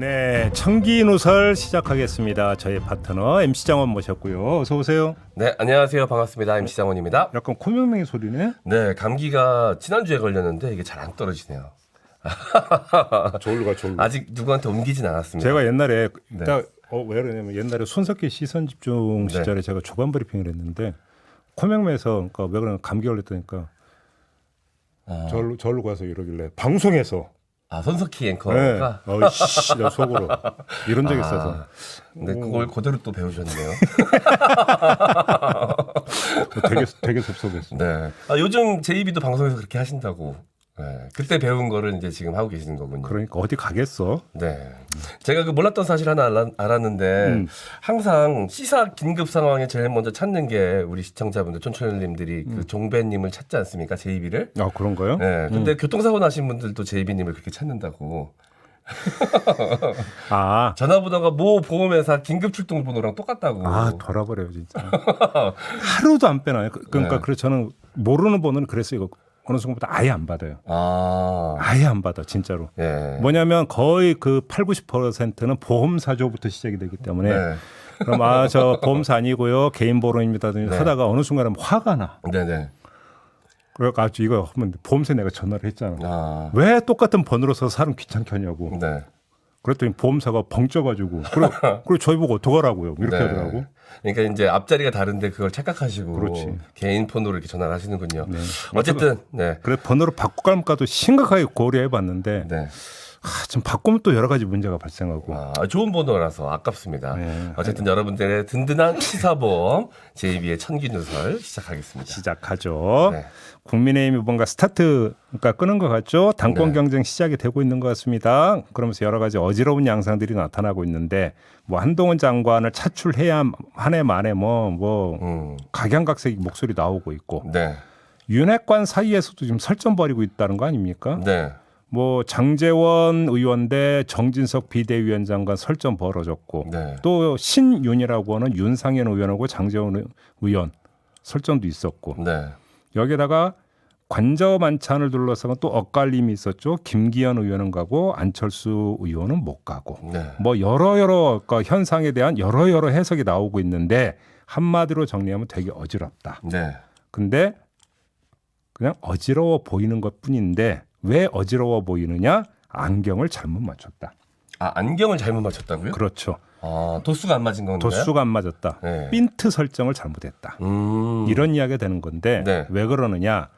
네, 청기누설 시작하겠습니다. 저희 파트너 MC 장원 모셨고요. 어서 오세요. 네, 안녕하세요. 반갑습니다. MC 장원입니다. 약간 코명맹이 소리네. 네, 감기가 지난주에 걸렸는데 이게 잘 안 떨어지네요. 졸로. 아직 누구한테 옮기진 않았습니다. 제가 옛날에 네. 왜 그러냐면 옛날에 손석희 시선 집중 네. 시절에 제가 조간 브리핑을 했는데 코명맹에서 그러니까 왜 그러냐 감기 걸렸다니까 절로 가서 이러길래 방송에서 손석희 네. 앵커가 어이씨 나 속으로 이런 적이 있어서 네, 그걸 그대로 또 배우셨네요. 되게 섭섭했습니다. 네. 요즘 제이비도 방송에서 그렇게 하신다고. 네, 그때 배운 거를 이제 지금 하고 계시는 거군요. 그러니까 어디 가겠어? 네. 제가 그 몰랐던 사실 하나 알았는데 항상 시사 긴급 상황에 제일 먼저 찾는 게 우리 시청자분들, 촌철님들이 그 종배님을 찾지 않습니까? 제이비를. 아 그런가요? 네. 근데 교통사고 나신 분들도 제이비님을 그렇게 찾는다고. 아 전화번호가 모 보험회사 긴급 출동 번호랑 똑같다고. 돌아버려요 진짜. 하루도 안 빼놔요. 그러니까 네. 그래서 저는 모르는 번호는 그래서 이거 어느 순간부터 아예 안 받아요. 아예 안 받아 진짜로. 예. 뭐냐면 거의 그 80-90%는 보험사조부터 시작이 되기 때문에 네. 그럼 저 보험사 아니고요 개인 보험입니다 네. 하다가 어느 순간에 화가 나. 네네. 그래가지고 이거 하면 보험사에 내가 전화를 했잖아. 아. 왜 똑같은 번호로서 사람 귀찮게 하냐고. 네. 그랬더니 보험사가 벙쪄가지고 그리고 저희 보고 어떡하라고요 이렇게 네. 하더라고. 그러니까 이제 앞자리가 다른데 그걸 착각하시고 그렇지. 개인 폰으로 이렇게 전화를 하시는군요. 네. 어쨌든 네. 그래 번호를 바꿔갈까도 심각하게 고려해봤는데 네. 좀 바꾸면 또 여러 가지 문제가 발생하고. 좋은 번호라서 아깝습니다. 네. 어쨌든 여러분들의 든든한 시사보험 JB의 천기누설 시작하겠습니다. 시작하죠. 네. 국민의힘이 뭔가 스타트가 끄는 것 같죠. 당권 네. 경쟁 시작이 되고 있는 것 같습니다. 그러면서 여러 가지 어지러운 양상들이 나타나고 있는데 뭐 한동훈 장관을 차출해야 한 해 만에 각양각색 목소리 나오고 있고 네. 윤핵관 사이에서도 지금 설전 벌이고 있다는 거 아닙니까? 네. 뭐 장제원 의원 대 정진석 비대위원장 간 설전 벌어졌고 네. 또 신윤이라고 하는 윤상현 의원하고 장제원 의원 설전도 있었고 네. 여기다가 관저 만찬을 둘러싸고 또 엇갈림이 있었죠. 김기현 의원은 가고 안철수 의원은 못 가고 네. 뭐 여러 현상에 대한 여러 해석이 나오고 있는데 한마디로 정리하면 되게 어지럽다. 네. 근데 그냥 어지러워 보이는 것뿐인데 왜 어지러워 보이느냐? 안경을 잘못 맞췄다. 안경을 잘못 맞췄다고요? 그렇죠. 도수가 안 맞은 건가요? 도수가 안 맞았다. 네. 핀트 설정을 잘못했다. 이런 이야기가 되는 건데 네. 왜 그러느냐?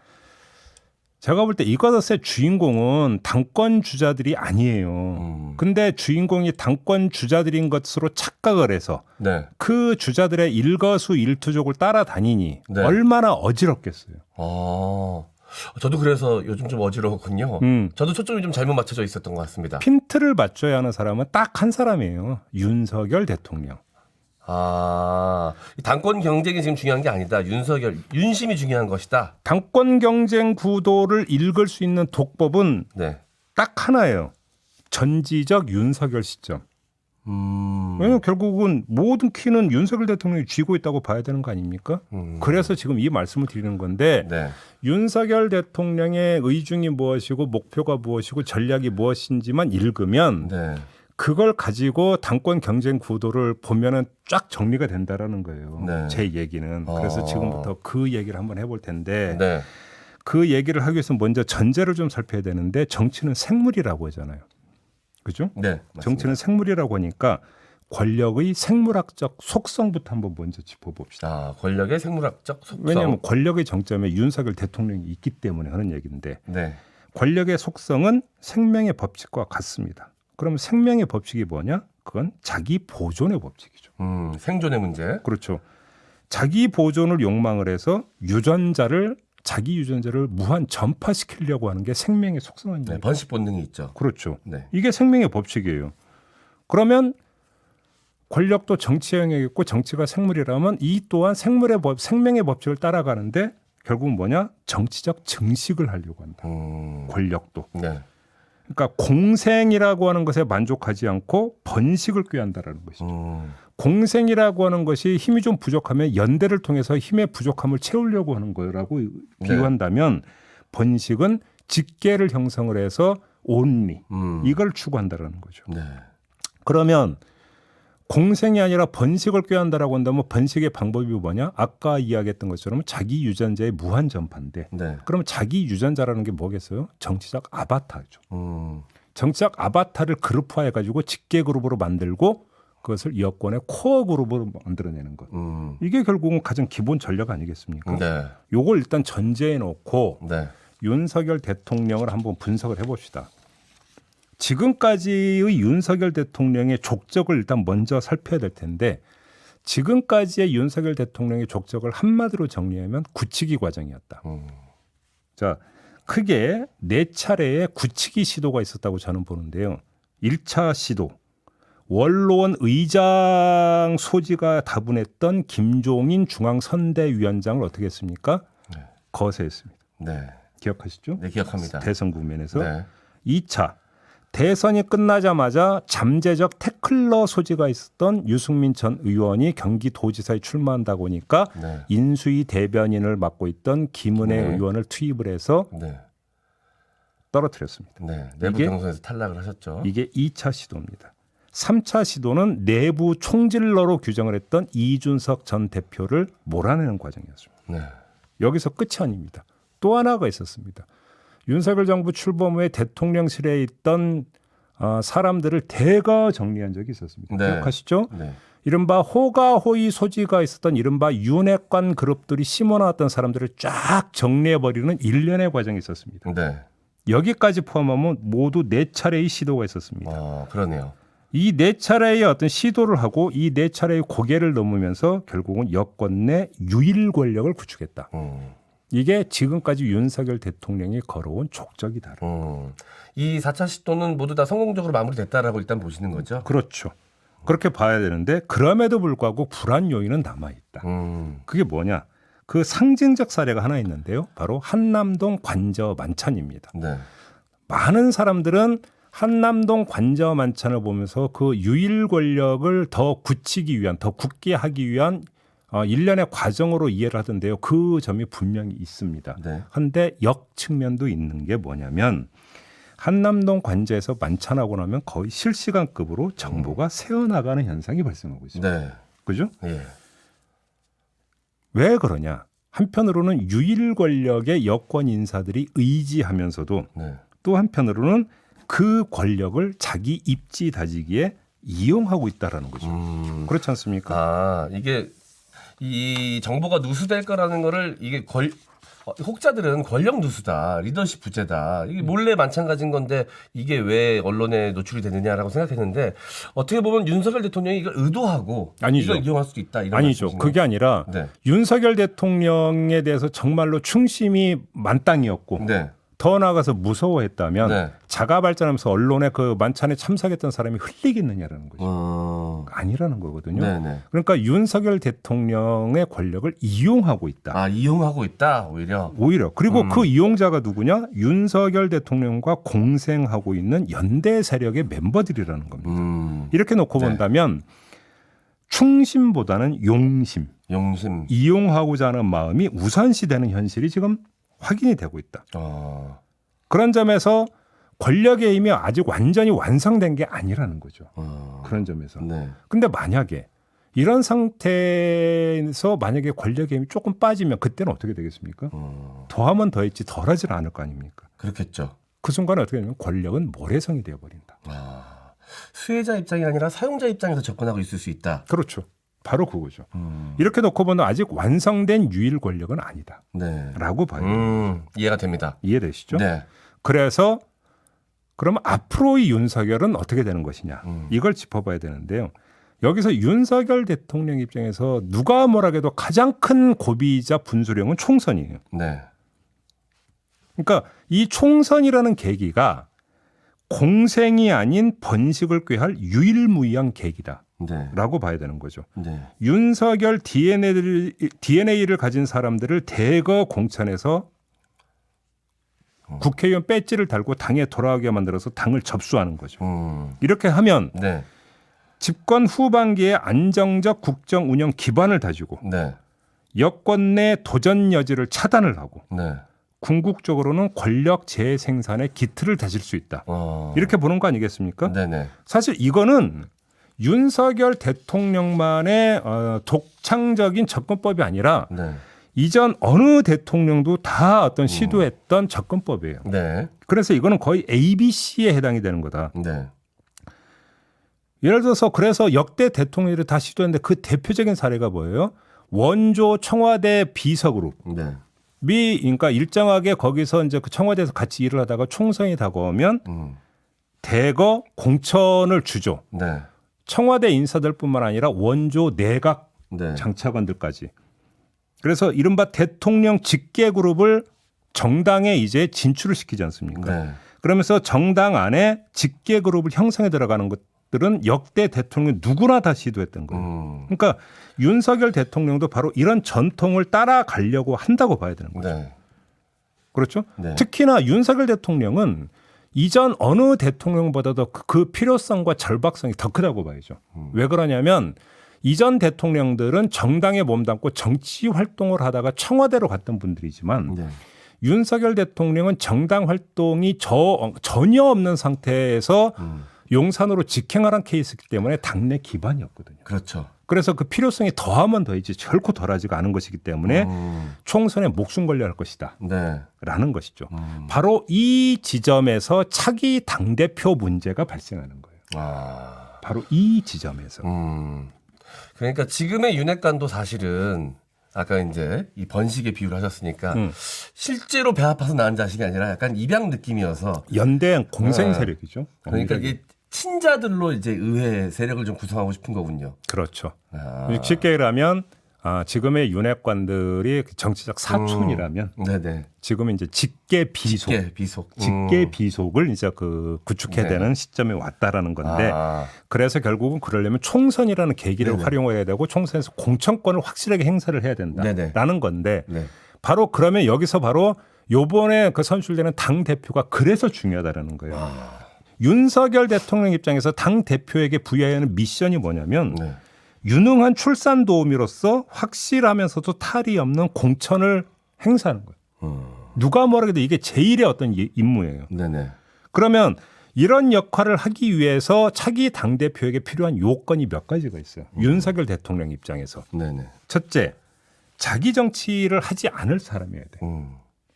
제가 볼 때 이것의 주인공은 당권 주자들이 아니에요. 근데 주인공이 당권 주자들인 것으로 착각을 해서 네. 그 주자들의 일거수일투족을 따라다니니 네. 얼마나 어지럽겠어요. 저도 그래서 요즘 좀 어지러웠군요. 저도 초점이 좀 잘못 맞춰져 있었던 것 같습니다. 핀트를 맞춰야 하는 사람은 딱 한 사람이에요. 윤석열 대통령. 이 당권 경쟁이 지금 중요한 게 아니다. 윤심이 중요한 것이다. 당권 경쟁 구도를 읽을 수 있는 독법은 네. 딱 하나예요. 전지적 윤석열 시점. 왜냐하면 결국은 모든 키는 윤석열 대통령이 쥐고 있다고 봐야 되는 거 아닙니까? 그래서 지금 이 말씀을 드리는 건데 네. 윤석열 대통령의 의중이 무엇이고 목표가 무엇이고 전략이 무엇인지만 읽으면 네. 그걸 가지고 당권 경쟁 구도를 보면은 쫙 정리가 된다라는 거예요. 네. 제 얘기는. 그래서 지금부터 그 얘기를 한번 해볼 텐데 네. 그 얘기를 하기 위해서 먼저 전제를 좀 살펴야 되는데 정치는 생물이라고 하잖아요. 그죠? 네. 맞습니다. 정치는 생물이라고 하니까 권력의 생물학적 속성부터 한번 먼저 짚어봅시다. 권력의 생물학적 속성. 왜냐하면 권력의 정점에 윤석열 대통령이 있기 때문에 하는 얘기인데 네. 권력의 속성은 생명의 법칙과 같습니다. 그럼 생명의 법칙이 뭐냐? 그건 자기 보존의 법칙이죠. 생존의 문제. 그렇죠. 자기 보존을 욕망을 해서 자기 유전자를 무한 전파시키려고 하는 게 생명의 속성 아닙니까? 네, 번식 본능이 있죠. 그렇죠. 네. 이게 생명의 법칙이에요. 그러면 권력도 정치 영역이고 정치가 생물이라면 이 또한 생명의 법칙을 따라가는데 결국은 뭐냐? 정치적 증식을 하려고 한다. 권력도. 네. 그러니까 공생이라고 하는 것에 만족하지 않고 번식을 꾀한다라는 것이죠. 공생이라고 하는 것이 힘이 좀 부족하면 연대를 통해서 힘의 부족함을 채우려고 하는 거라고 비유한다면 번식은 직계를 형성을 해서 온리 이걸 추구한다라는 거죠. 네. 그러면 공생이 아니라 번식을 꾀한다라고 한다면 번식의 방법이 뭐냐? 아까 이야기했던 것처럼 자기 유전자의 무한 전파인데 네. 그러면 자기 유전자라는 게 뭐겠어요? 정치적 아바타죠. 음. 정치적 아바타를 그룹화해가지고 직계 그룹으로 만들고 그것을 여권의 코어 그룹으로 만들어내는 것. 이게 결국은 가장 기본 전략 아니겠습니까? 네. 요걸 일단 전제해 놓고 네. 윤석열 대통령을 한번 분석을 해봅시다. 지금까지의 윤석열 대통령의 족적을 일단 먼저 살펴야 될 텐데 지금까지의 윤석열 대통령의 족적을 한마디로 정리하면 굳히기 과정이었다. 자, 크게 4차례의 굳히기 시도가 있었다고 저는 보는데요. 1차 시도. 원로원 의장 소지가 다분했던 김종인 중앙선대위원장을 어떻게 했습니까? 네. 거세했습니다. 네. 기억하시죠? 네, 기억합니다. 대선 국면에서. 네. 2차. 대선이 끝나자마자 잠재적 태클러 소지가 있었던 유승민 전 의원이 경기도지사에 출마한다고 하니까 네. 인수위 대변인을 맡고 있던 김은혜 네. 의원을 투입을 해서 네. 떨어뜨렸습니다. 네. 내부 이게- 경선에서 탈락을 하셨죠. 이게 2차 시도입니다. 3차 시도는 내부 총질러로 규정을 했던 이준석 전 대표를 몰아내는 과정이었습니다. 네. 여기서 끝이 아닙니다. 또 하나가 있었습니다. 윤석열 정부 출범 후에 대통령실에 있던 사람들을 대거 정리한 적이 있었습니다. 네. 기억하시죠? 네. 이른바 호가호의 소지가 있었던 이른바 윤핵관 그룹들이 심어놨던 사람들을 쫙 정리해버리는 일련의 과정이 있었습니다. 네. 여기까지 포함하면 모두 4차례의 시도가 있었습니다. 그러네요. 이 4차례의 어떤 시도를 하고 이 4차례의 고개를 넘으면서 결국은 여권 내 유일 권력을 구축했다. 이게 지금까지 윤석열 대통령이 걸어온 족적이다. 이 4차 시도는 모두 다 성공적으로 마무리됐다라고 일단 보시는 거죠? 그렇죠. 그렇게 봐야 되는데 그럼에도 불구하고 불안 요인은 남아있다. 그게 뭐냐? 그 상징적 사례가 하나 있는데요. 바로 한남동 관저 만찬입니다. 네. 많은 사람들은 한남동 관저 만찬을 보면서 그 유일 권력을 더 굳히기 위한, 더 굳게 하기 위한 일련의 과정으로 이해를 하던데요. 그 점이 분명히 있습니다. 네. 그런데 역측면도 있는 게 뭐냐면 한남동 관저에서 만찬하고 나면 거의 실시간급으로 정보가 새어나가는 현상이 발생하고 있습니다. 네. 그죠? 예. 왜 그러냐? 한편으로는 유일 권력의 여권 인사들이 의지하면서도 네. 또 한편으로는 그 권력을 자기 입지 다지기에 이용하고 있다라는 거죠. 그렇지 않습니까? 이게 이 정보가 누수될 거라는 거를 이게 혹자들은 권력 누수다, 리더십 부재다, 이게 몰래 만찬 가진 건데 이게 왜 언론에 노출이 되느냐라고 생각했는데 어떻게 보면 윤석열 대통령이 이걸 의도하고 아니죠. 이걸 이용할 수도 있다 이런 아니죠. 말씀이신가요? 그게 아니라 네. 윤석열 대통령에 대해서 정말로 충심이 만땅이었고 네. 더 나아가서 무서워했다면 네. 자가 발전하면서 언론에 그 만찬에 참석했던 사람이 흘리겠느냐라는 거죠. 아니라는 거거든요. 네네. 그러니까 윤석열 대통령의 권력을 이용하고 있다. 이용하고 있다 오히려. 오히려 그리고 그 이용자가 누구냐? 윤석열 대통령과 공생하고 있는 연대 세력의 멤버들이라는 겁니다. 이렇게 놓고 네. 본다면 충심보다는 용심, 용심. 이용하고자 하는 마음이 우선시되는 현실이 지금 확인이 되고 있다. 그런 점에서 권력의 힘이 아직 완전히 완성된 게 아니라는 거죠. 그런 점에서. 네. 근데 만약에 이런 상태에서 만약에 권력의 힘이 조금 빠지면 그때는 어떻게 되겠습니까? 더하면 더했지 덜하지 않을 거 아닙니까? 그렇겠죠. 그 순간에 어떻게 되냐면 권력은 모래성이 되어버린다. 수혜자 입장이 아니라 사용자 입장에서 접근하고 있을 수 있다. 그렇죠. 바로 그거죠. 이렇게 놓고 보면 아직 완성된 유일 권력은 아니다. 네. 라고 봐요. 이해가 됩니다. 이해되시죠? 네. 그래서 그럼 앞으로의 윤석열은 어떻게 되는 것이냐. 이걸 짚어봐야 되는데요. 여기서 윤석열 대통령 입장에서 누가 뭐라 해도 가장 큰 고비이자 분수령은 총선이에요. 네. 그러니까 이 총선이라는 계기가 공생이 아닌 번식을 꾀할 유일무이한 계기다. 네. 라고 봐야 되는 거죠. 네. 윤석열 DNA를 가진 사람들을 대거 공천해서 국회의원 배지를 달고 당에 돌아가게 만들어서 당을 접수하는 거죠. 이렇게 하면 네. 집권 후반기에 안정적 국정 운영 기반을 다지고 네. 여권 내 도전 여지를 차단을 하고 네. 궁극적으로는 권력 재생산의 기틀을 다질 수 있다. 이렇게 보는 거 아니겠습니까? 네네. 사실 이거는 윤석열 대통령만의 독창적인 접근법이 아니라 네. 이전 어느 대통령도 다 어떤 시도했던 접근법이에요. 네. 그래서 이거는 거의 ABC에 해당이 되는 거다. 네. 예를 들어서 그래서 역대 대통령들이 다 시도했는데 그 대표적인 사례가 뭐예요? 원조 청와대 비서그룹. 네. 그러니까 일정하게 거기서 이제 그 청와대에서 같이 일을 하다가 총선이 다가오면 대거 공천을 주죠. 네. 청와대 인사들뿐만 아니라 원조 내각 네. 장차관들까지. 그래서 이른바 대통령 직계 그룹을 정당에 이제 진출을 시키지 않습니까? 네. 그러면서 정당 안에 직계 그룹을 형성해 들어가는 것들은 역대 대통령 누구나 다 시도했던 거예요. 그러니까 윤석열 대통령도 바로 이런 전통을 따라가려고 한다고 봐야 되는 거죠. 네. 그렇죠? 네. 특히나 윤석열 대통령은 이전 어느 대통령보다도 그 필요성과 절박성이 더 크다고 봐야죠. 왜 그러냐면 이전 대통령들은 정당에 몸담고 정치 활동을 하다가 청와대로 갔던 분들이지만 네. 윤석열 대통령은 정당 활동이 전혀 없는 상태에서 용산으로 직행하는 케이스이기 때문에 당내 기반이었거든요. 그렇죠. 그래서 그 필요성이 더하면 더이지 결코 덜하지가 않은 것이기 때문에 총선에 목숨 걸려 할 것이다. 네. 라는 것이죠. 바로 이 지점에서 차기 당대표 문제가 발생하는 거예요. 아. 바로 이 지점에서. 그러니까 지금의 윤핵관도 사실은 아까 이제 이 번식의 비유를 하셨으니까 실제로 배 아파서 낳은 자식이 아니라 약간 입양 느낌이어서 연대 공생 세력이죠. 그러니까 이게 친자들로 이제 의회 세력을 좀 구성하고 싶은 거군요. 그렇죠. 아. 쉽게 얘기하면 지금의 윤핵관들이 정치적 사촌이라면 네네. 지금은 이제 직계 비속, 비속. 직계 비속을 이제 구축해야 네. 되는 시점에 왔다라는 건데 아. 그래서 결국은 그러려면 총선이라는 계기를 네네. 활용해야 되고 총선에서 공천권을 확실하게 행사를 해야 된다라는 네네. 건데 네. 바로 그러면 여기서 바로 요번에 그 선출되는 당 대표가 그래서 중요하다라는 거예요. 아. 윤석열 대통령 입장에서 당 대표에게 부여해야 하는 미션이 뭐냐면 네. 유능한 출산 도우미로서 확실하면서도 탈이 없는 공천을 행사하는 거예요. 누가 뭐라 해도 이게 제일의 어떤 임무예요. 네네. 그러면 이런 역할을 하기 위해서 차기 당대표에게 필요한 요건이 몇 가지가 있어요. 윤석열 대통령 입장에서. 네네. 첫째, 자기 정치를 하지 않을 사람이어야 돼요.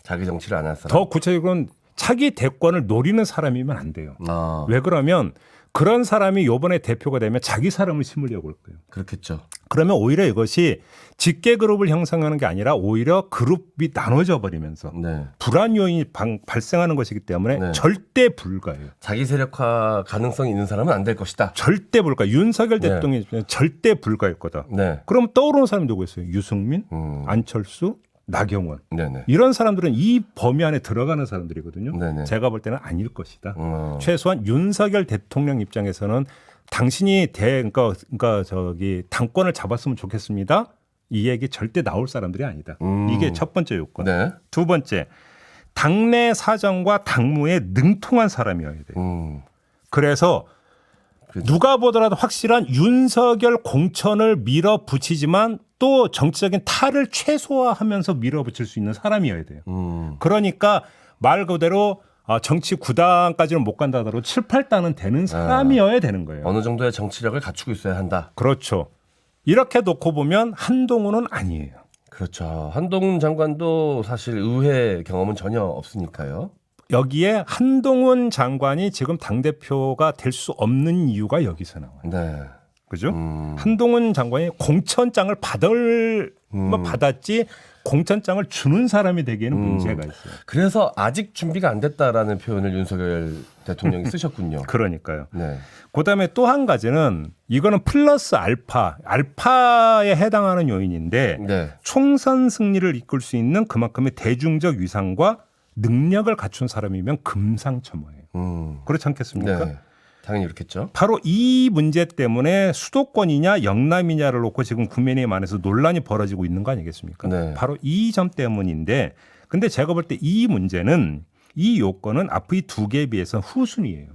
자기 정치를 안 할 사람. 더 구체적으로는 차기 대권을 노리는 사람이면 안 돼요. 아. 왜 그러면 그런 사람이 이번에 대표가 되면 자기 사람을 심으려고 할 거예요. 그렇겠죠. 그러면 오히려 이것이 직계 그룹을 형성하는 게 아니라 오히려 그룹이 나눠져 버리면서 네. 불안 요인이 발생하는 것이기 때문에 네. 절대 불가예요. 자기 세력화 가능성이 있는 사람은 안 될 것이다. 절대 불가. 윤석열 네. 대통령이 절대 불가일 거다. 네. 그럼 떠오르는 사람이 누구 있어요? 유승민, 음. 안철수, 나경원. 네네. 이런 사람들은 이 범위 안에 들어가는 사람들이거든요. 네네. 제가 볼 때는 아닐 것이다. 최소한 윤석열 대통령 입장에서는 당신이 그러니까 저기 당권을 잡았으면 좋겠습니다. 이 얘기 절대 나올 사람들이 아니다. 이게 첫 번째 요건. 네. 두 번째, 당내 사정과 당무에 능통한 사람이어야 돼요. 그래서 그렇죠. 누가 보더라도 확실한 윤석열 공천을 밀어붙이지만 또 정치적인 탈을 최소화하면서 밀어붙일 수 있는 사람이어야 돼요. 그러니까 말 그대로 정치 9단까지는 못 간다 하더라도 7, 8단은 되는 사람이어야 되는 거예요. 어느 정도의 정치력을 갖추고 있어야 한다. 그렇죠. 이렇게 놓고 보면 한동훈은 아니에요. 그렇죠. 한동훈 장관도 사실 의회 경험은 전혀 없으니까요. 여기에 한동훈 장관이 지금 당대표가 될 수 없는 이유가 여기서 나와요. 네. 그죠? 한동훈 장관이 공천장을 받았지 공천장을 주는 사람이 되기에는 문제가 있어요. 그래서 아직 준비가 안 됐다라는 표현을 윤석열 대통령이 쓰셨군요. 그러니까요. 네. 그다음에 또 한 가지는 이거는 플러스 알파에 해당하는 요인인데 네. 총선 승리를 이끌 수 있는 그만큼의 대중적 위상과 능력을 갖춘 사람이면 금상첨화예요. 그렇지 않겠습니까? 네. 당연히 그렇겠죠. 바로 이 문제 때문에 수도권이냐 영남이냐를 놓고 지금 국민의힘 안에서 논란이 벌어지고 있는 거 아니겠습니까? 네. 바로 이 점 때문인데 근데 제가 볼 때 이 문제는 이 요건은 앞의 두 개에 비해서 후순위예요.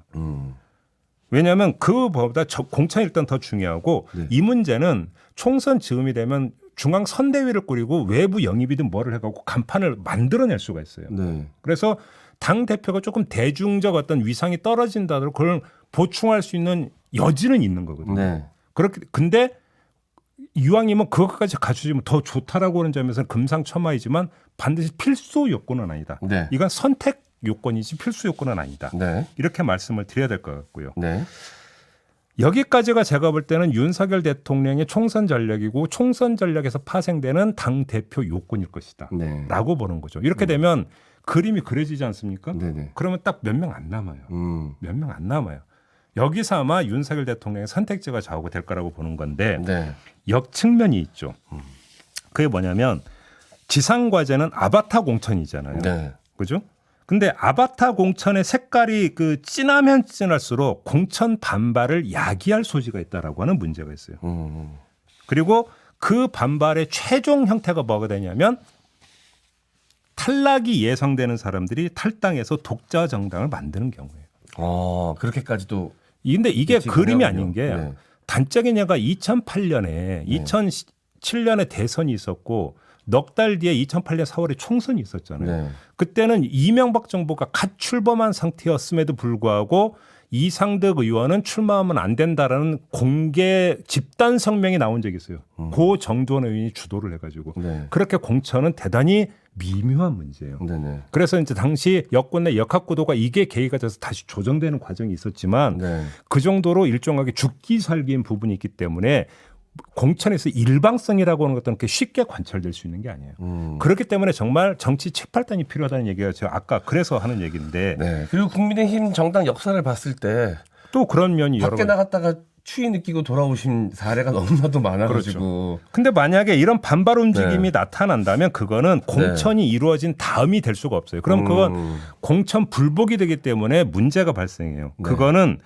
왜냐하면 그보다 공천이 일단 더 중요하고 네. 이 문제는 총선 즈음이 되면 중앙 선대위를 꾸리고 외부 영입이든 뭐를 해갖고 간판을 만들어낼 수가 있어요. 네. 그래서 당 대표가 조금 대중적 어떤 위상이 떨어진다 하더라도 그걸 보충할 수 있는 여지는 있는 거거든요. 네. 그렇게 근데 이왕이면 그것까지 갖추지면 더 좋다라고 하는 점에서는 금상첨화이지만 반드시 필수 요건은 아니다. 네. 이건 선택 요건이지 필수 요건은 아니다. 네. 이렇게 말씀을 드려야 될 것 같고요. 네. 여기까지가 제가 볼 때는 윤석열 대통령의 총선 전략이고 총선 전략에서 파생되는 당 대표 요건일 것이다. 네. 라고 보는 거죠. 이렇게 되면 그림이 그려지지 않습니까? 네네. 그러면 딱 몇 명 안 남아요. 몇 명 안 남아요. 여기서 아마 윤석열 대통령의 선택지가 좌우가 될 거라고 보는 건데 네. 역측면이 있죠. 그게 뭐냐면 지상과제는 아바타 공천이잖아요. 네. 그죠? 근데 아바타 공천의 색깔이 그 진하면 진할수록 공천 반발을 야기할 소지가 있다라고 하는 문제가 있어요. 그리고 그 반발의 최종 형태가 뭐가 되냐면 탈락이 예상되는 사람들이 탈당해서 독자 정당을 만드는 경우예요. 그렇게까지도. 근데 이게 그치, 그림이 그렇군요. 아닌 게 네. 단적인 예가 2008년에 2007년에 대선이 있었고 넉 달 뒤에 2008년 4월에 총선이 있었잖아요. 네. 그때는 이명박 정부가 갓 출범한 상태였음에도 불구하고 이상득 의원은 출마하면 안 된다라는 공개 집단 성명이 나온 적이 있어요. 고 정두원 의원이 주도를 해가지고 네. 그렇게 공천은 대단히 미묘한 문제예요. 네네. 그래서 이제 당시 여권 내 역학구도가 이게 계기가 돼서 다시 조정되는 과정이 있었지만 네. 그 정도로 일정하게 죽기 살기인 부분이 있기 때문에 공천에서 일방성이라고 하는 것들은 그렇게 쉽게 관철될 수 있는 게 아니에요. 그렇기 때문에 정말 정치 책팔단이 필요하다는 얘기가 제가 아까 그래서 하는 얘기인데 네. 그리고 국민의힘 정당 역사를 봤을 때 또 그런 면이 여러 밖에 가지. 나갔다가 추위 느끼고 돌아오신 사례가 너무나도 많아가지고. 근데 만약에 이런 반발 움직임이 네. 나타난다면 그거는 공천이 이루어진 다음이 될 수가 없어요. 그럼 그건 공천 불복이 되기 때문에 문제가 발생해요. 네. 그거는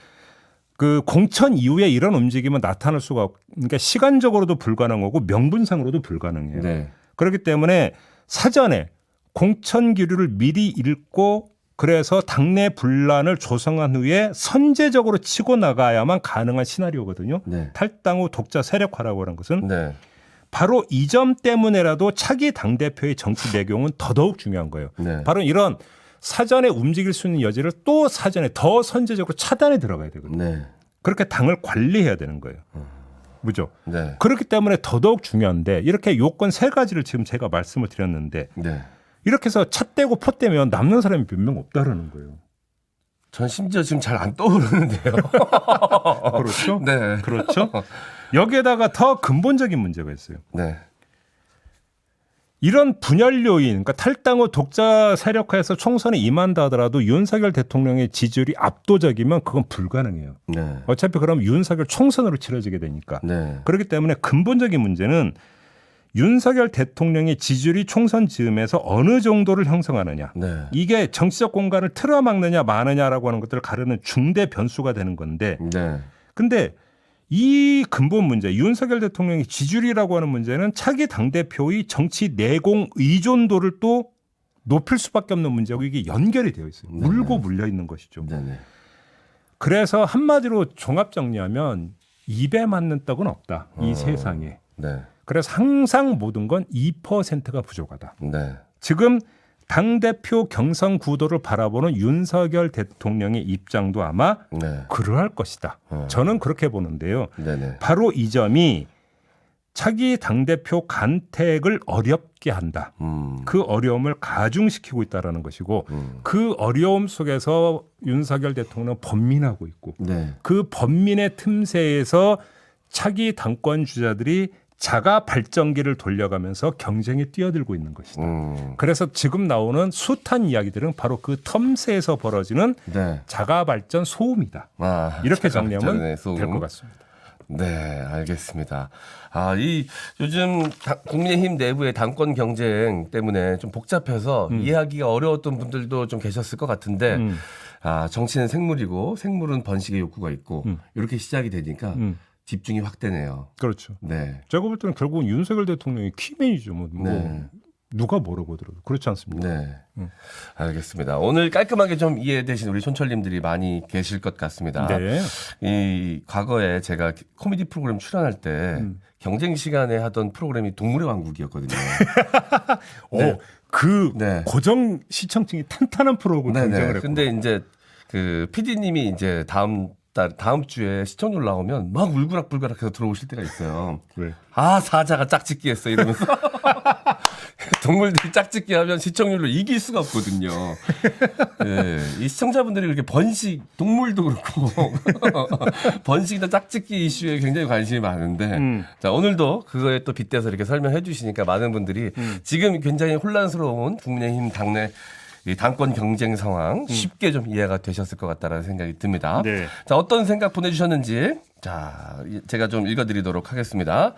그 공천 이후에 이런 움직임은 나타날 수가 그러니까 시간적으로도 불가능하고 명분상으로도 불가능해요. 네. 그렇기 때문에 사전에 공천 기류를 미리 읽고 그래서 당내 분란을 조성한 후에 선제적으로 치고 나가야만 가능한 시나리오거든요. 네. 탈당 후 독자 세력화라고 하는 것은 네. 바로 이 점 때문에라도 차기 당대표의 정치 배경은 더더욱 중요한 거예요. 네. 바로 이런 사전에 움직일 수 있는 여지를 또 사전에 더 선제적으로 차단해 들어가야 되거든요. 네. 그렇게 당을 관리해야 되는 거예요. 그죠? 네. 그렇기 때문에 더더욱 중요한데 이렇게 요건 세 가지를 지금 제가 말씀을 드렸는데 네. 이렇게 해서 차 떼고 포 떼면 남는 사람이 몇 명 없다라는 거예요. 전 심지어 지금 잘 안 떠오르는데요. 그렇죠? 네. 그렇죠? 여기에다가 더 근본적인 문제가 있어요. 네. 이런 분열 요인, 그러니까 탈당 후 독자 세력화해서 총선에 임한다 하더라도 윤석열 대통령의 지지율이 압도적이면 그건 불가능해요. 네. 어차피 그럼 윤석열 총선으로 치러지게 되니까. 네. 그렇기 때문에 근본적인 문제는 윤석열 대통령의 지지율이 총선 즈음에서 어느 정도를 형성하느냐. 네. 이게 정치적 공간을 틀어막느냐 마느냐라고 하는 것들을 가르는 중대 변수가 되는 건데 네. 근데 이 근본 문제 윤석열 대통령의 지지율이라고 하는 문제는 차기 당대표의 정치 내공 의존도를 또 높일 수밖에 없는 문제고 이게 연결이 되어 있어요. 네. 물고 물려 있는 것이죠. 네네. 그래서 한마디로 종합 정리하면 입에 맞는 떡은 없다. 이 세상에. 네. 그래서 항상 모든 건 2%가 부족하다. 네. 지금 당대표 경선 구도를 바라보는 윤석열 대통령의 입장도 아마 네. 그러할 것이다. 저는 그렇게 보는데요. 네네. 바로 이 점이 차기 당대표 간택을 어렵게 한다. 그 어려움을 가중시키고 있다는 것이고 그 어려움 속에서 윤석열 대통령은 번민하고 있고 네. 그 번민의 틈새에서 차기 당권 주자들이 자가 발전기를 돌려가면서 경쟁에 뛰어들고 있는 것이다. 그래서 지금 나오는 숱한 이야기들은 바로 그 텀새에서 벌어지는 네. 자가 발전 소음이다. 아, 이렇게 자가 정리하면 발전의 소음. 될 것 같습니다. 네, 알겠습니다. 아, 이 요즘 국민의힘 내부의 당권 경쟁 때문에 좀 복잡해서 이해하기가 어려웠던 분들도 좀 계셨을 것 같은데, 아, 정치는 생물이고 생물은 번식의 욕구가 있고 이렇게 시작이 되니까 집중이 확 되네요. 그렇죠. 네. 제가 볼 때는 결국은 윤석열 대통령이 키맨이죠. 뭐 네. 누가 뭐라고 들어도 그렇지 않습니까? 네. 알겠습니다. 오늘 깔끔하게 좀 이해되신 우리 촌철님들이 많이 계실 것 같습니다. 네. 이 과거에 제가 코미디 프로그램 출연할 때 경쟁 시간에 하던 프로그램이 동물의 왕국이었거든요. 네. 그 네. 고정 시청층이 탄탄한 프로고 네네. 경쟁을 했고. 근데 이제 그 PD님이 이제 다음 주에 시청률 나오면 막 울그락불그락해서 들어오실 때가 있어요. 왜? 아 사자가 짝짓기 했어 이러면서 동물들이 짝짓기 하면 시청률로 이길 수가 없거든요. 네, 이 시청자분들이 그렇게 동물도 그렇고 번식이나 짝짓기 이슈에 굉장히 관심이 많은데 자 오늘도 그거에 또 빗대서 이렇게 설명해 주시니까 많은 분들이 지금 굉장히 혼란스러운 국민의힘 당내 이 당권 경쟁 상황 쉽게 좀 이해가 되셨을 것 같다라는 생각이 듭니다. 네. 자, 어떤 생각 보내주셨는지 자 제가 좀 읽어드리도록 하겠습니다.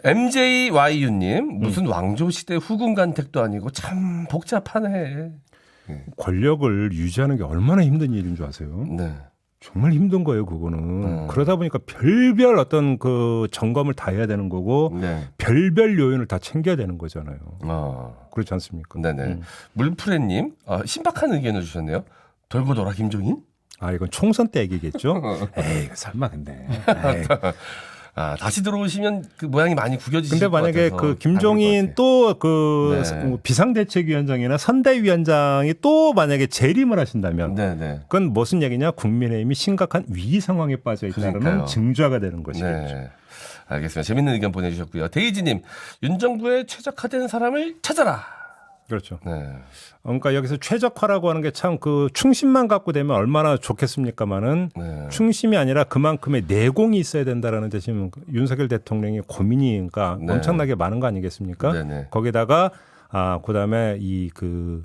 MJYU님 무슨 왕조시대 후궁간택도 아니고 참 복잡하네. 권력을 유지하는 게 얼마나 힘든 일인 줄 아세요? 네. 정말 힘든 거예요, 그거는. 그러다 보니까 별별 어떤 그 점검을 다 해야 되는 거고 네. 별별 요인을 다 챙겨야 되는 거잖아요. 그렇지 않습니까? 네네. 물프레님 신박한 의견을 주셨네요. 돌고 돌아 김종인? 아, 이건 총선 때 얘기겠죠? 에이, 설마 근데. 에이. 다시 들어오시면 그 모양이 많이 구겨지실 근데 것 만약에 같아서 그 김종인 또 그 네. 비상대책위원장이나 선대위원장이 또 만약에 재림을 하신다면 네네. 그건 무슨 얘기냐? 국민의힘이 심각한 위기 상황에 빠져 있다는 그러니까요. 증조가 되는 것이겠죠. 네. 알겠습니다. 재밌는 의견 보내주셨고요. 데이지님, 윤 정부에 최적화된 사람을 찾아라. 그렇죠. 네. 그러니까 여기서 최적화라고 하는 게 참 그 충심만 갖고 되면 얼마나 좋겠습니까마는 네. 충심이 아니라 그만큼의 내공이 있어야 된다라는 데 지금 윤석열 대통령의 고민이 그러니까 네. 엄청나게 많은 거 아니겠습니까? 네네. 거기다가 그다음에 이 그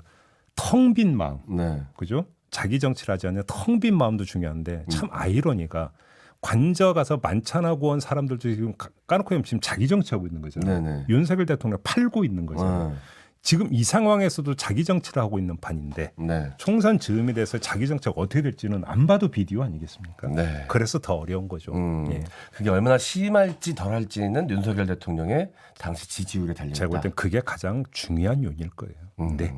텅 빈 마음, 네. 그죠? 자기 정치를 하지 않는 텅 빈 마음도 중요한데 참 아이러니가 관저 가서 만찬하고 온 사람들도 지금 까놓고 하면 지금 자기 정치하고 있는 거잖아요. 네네. 윤석열 대통령 팔고 있는 거잖아요. 지금 이 상황에서도 자기 정치를 하고 있는 판인데 네. 총선 즈음에 대해서 자기 정치가 어떻게 될지는 안 봐도 비디오 아니겠습니까? 네. 그래서 더 어려운 거죠. 예. 그게 얼마나 심할지 덜할지는 윤석열 대통령의 당시 지지율에 달려있다. 제가 볼 땐 그게 가장 중요한 요인일 거예요. 네.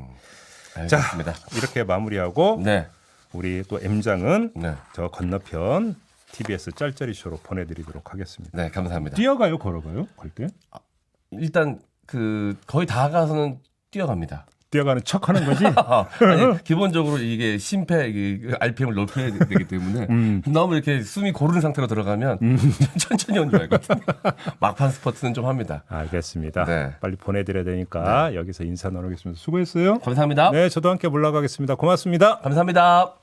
알겠습니다. 이렇게 마무리하고 네. 우리 또 M장은 네. 저 건너편 TBS 짤짤이 쇼로 보내드리도록 하겠습니다. 네, 감사합니다. 뛰어가요, 걸어가요? 걸 때? 일단 그 거의 다 가서는 뛰어갑니다. 뛰어가는 척하는 거지? 아니, 기본적으로 이게 심폐 RPM을 높여야 되기 때문에 너무 이렇게 숨이 고르는 상태로 들어가면 천천히 오는 줄 알거든요. 막판 스퍼트는 좀 합니다. 알겠습니다. 네. 빨리 보내드려야 되니까 여기서 인사 나누겠습니다. 수고했어요. 감사합니다. 네, 저도 함께 물러가겠습니다. 고맙습니다. 감사합니다.